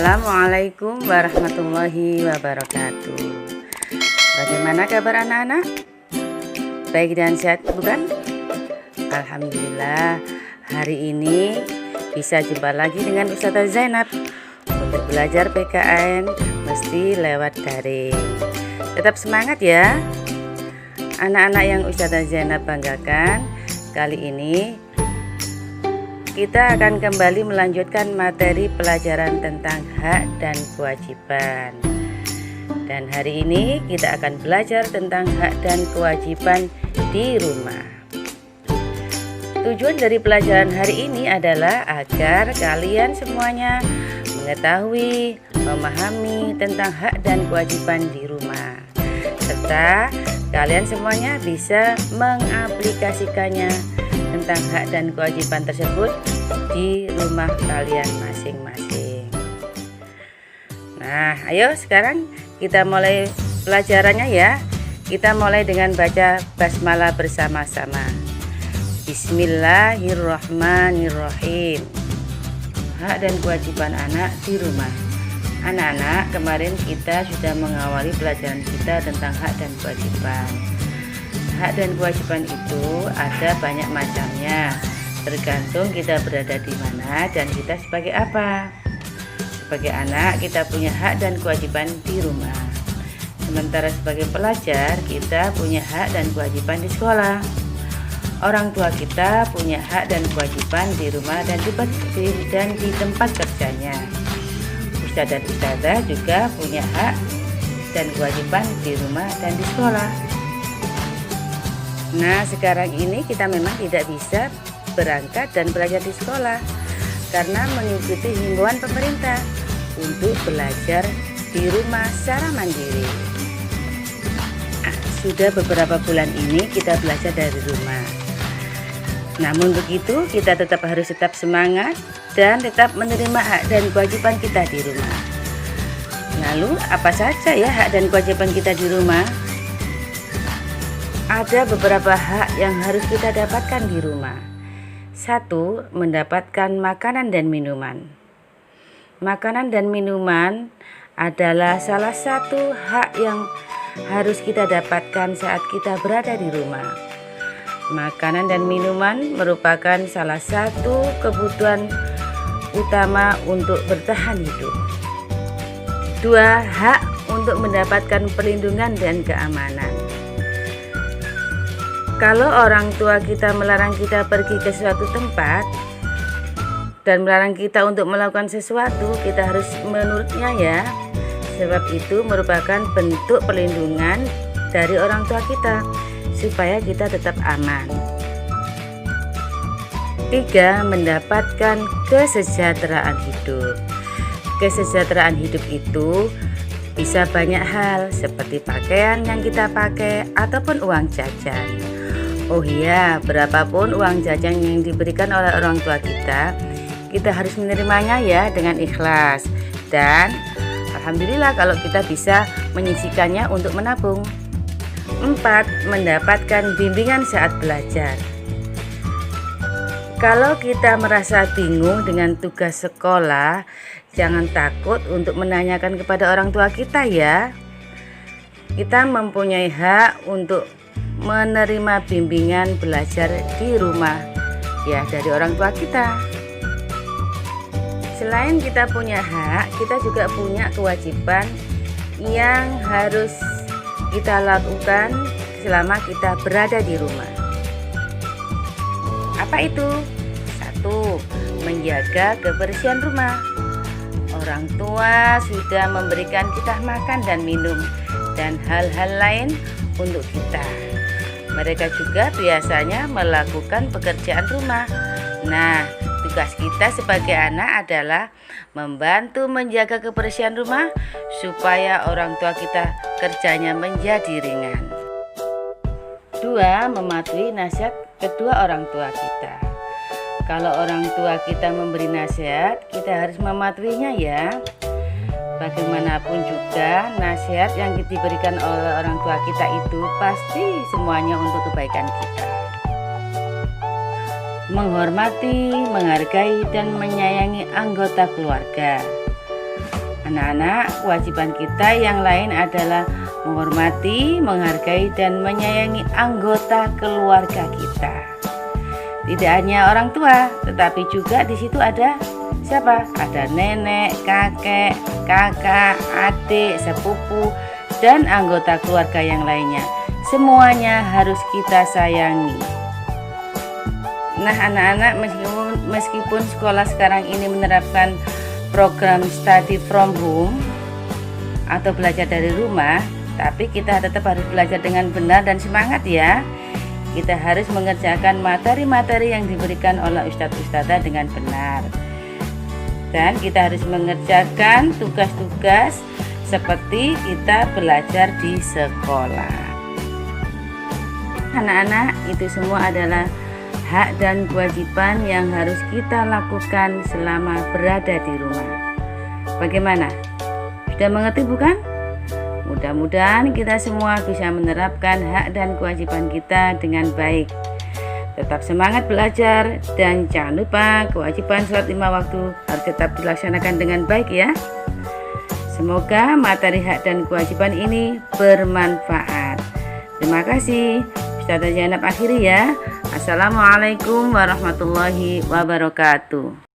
Assalamualaikum warahmatullahi wabarakatuh. Bagaimana kabar anak-anak? Baik dan sehat bukan? Alhamdulillah, hari ini bisa jumpa lagi dengan Ustazah Zainab untuk belajar PKN mesti lewat daring. Tetap semangat ya anak-anak yang Ustazah Zainab banggakan. Kali ini kita akan kembali melanjutkan materi pelajaran tentang hak dan kewajiban. Dan hari ini kita akan belajar tentang hak dan kewajiban di rumah. Tujuan dari pelajaran hari ini adalah agar kalian semuanya mengetahui, memahami tentang hak dan kewajiban di rumah, serta kalian semuanya bisa mengaplikasikannya tentang hak dan kewajiban tersebut di rumah kalian masing-masing. Nah, ayo sekarang kita mulai pelajarannya ya. Kita mulai dengan baca basmalah bersama-sama. Bismillahirrahmanirrahim. Hak dan kewajiban anak di rumah. Anak-anak, kemarin kita sudah mengawali pelajaran kita tentang hak dan kewajiban. Hak dan kewajiban itu ada banyak macamnya, tergantung kita berada di mana dan kita sebagai apa. Sebagai anak kita punya hak dan kewajiban di rumah. Sementara sebagai pelajar kita punya hak dan kewajiban di sekolah. Orang tua kita punya hak dan kewajiban di rumah dan di tempat kerjanya. Ustadz dan ustadzah juga punya hak dan kewajiban di rumah dan di sekolah. Nah, sekarang ini kita memang tidak bisa berangkat dan belajar di sekolah karena mengikuti himbauan pemerintah untuk belajar di rumah secara mandiri. Sudah beberapa bulan ini kita belajar dari rumah. Namun begitu, kita harus tetap semangat dan tetap menerima hak dan kewajiban kita di rumah. Lalu, apa saja ya hak dan kewajiban kita di rumah? Ada beberapa hak yang harus kita dapatkan di rumah. 1. Mendapatkan makanan dan minuman. Makanan dan minuman adalah salah satu hak yang harus kita dapatkan saat kita berada di rumah. Makanan dan minuman merupakan salah satu kebutuhan utama untuk bertahan hidup. 2. Hak untuk mendapatkan perlindungan dan keamanan. Kalau orang tua kita melarang kita pergi ke suatu tempat dan melarang kita untuk melakukan sesuatu, kita harus menurutnya ya. Sebab itu merupakan bentuk perlindungan dari orang tua kita supaya kita tetap aman. 3. Mendapatkan kesejahteraan hidup. Kesejahteraan hidup itu bisa banyak hal seperti pakaian yang kita pakai ataupun uang jajan. Oh iya, berapapun uang jajan yang diberikan oleh orang tua kita harus menerimanya ya dengan ikhlas. Dan alhamdulillah kalau kita bisa menyisihkannya untuk menabung. 4. Mendapatkan bimbingan saat belajar. Kalau kita merasa bingung dengan tugas sekolah, jangan takut untuk menanyakan kepada orang tua kita ya. Kita mempunyai hak untuk menerima bimbingan belajar di rumah ya dari orang tua kita. Selain kita punya hak, kita juga punya kewajiban yang harus kita lakukan selama kita berada di rumah. Apa itu? 1. Menjaga kebersihan rumah. Orang tua sudah memberikan kita makan dan minum dan hal-hal lain untuk kita. Mereka juga biasanya melakukan pekerjaan rumah. Nah, tugas kita sebagai anak adalah membantu menjaga kebersihan rumah supaya orang tua kita kerjanya menjadi ringan. 2. Mematuhi nasihat kedua orang tua kita. Kalau orang tua kita memberi nasihat, kita harus mematuhinya ya. Bagaimanapun juga nasihat yang diberikan oleh orang tua kita itu pasti semuanya untuk kebaikan kita. menghormati, menghargai, dan menyayangi anggota keluarga. Anak-anak, kewajiban kita yang lain adalah menghormati, menghargai, dan menyayangi anggota keluarga kita. Tidak hanya orang tua, tetapi juga di situ ada siapa? Ada nenek, kakek, kakak, adik, sepupu, dan anggota keluarga yang lainnya. Semuanya harus kita sayangi. Nah, anak-anak, meskipun sekolah sekarang ini menerapkan program study from home atau belajar dari rumah, tapi kita tetap harus belajar dengan benar dan semangat ya. Kita harus mengerjakan materi-materi yang diberikan oleh ustadz-ustadzah dengan benar. Dan kita harus mengerjakan tugas-tugas seperti kita belajar di sekolah. Anak-anak, itu semua adalah hak dan kewajiban yang harus kita lakukan selama berada di rumah. Bagaimana? Sudah mengerti bukan? Mudah-mudahan kita semua bisa menerapkan hak dan kewajiban kita dengan baik. Tetap semangat belajar dan jangan lupa kewajiban sholat 5 waktu harus tetap dilaksanakan dengan baik ya. Semoga materi hak dan kewajiban ini bermanfaat. Terima kasih. Ustazah Zainab akhiri ya. Assalamualaikum warahmatullahi wabarakatuh.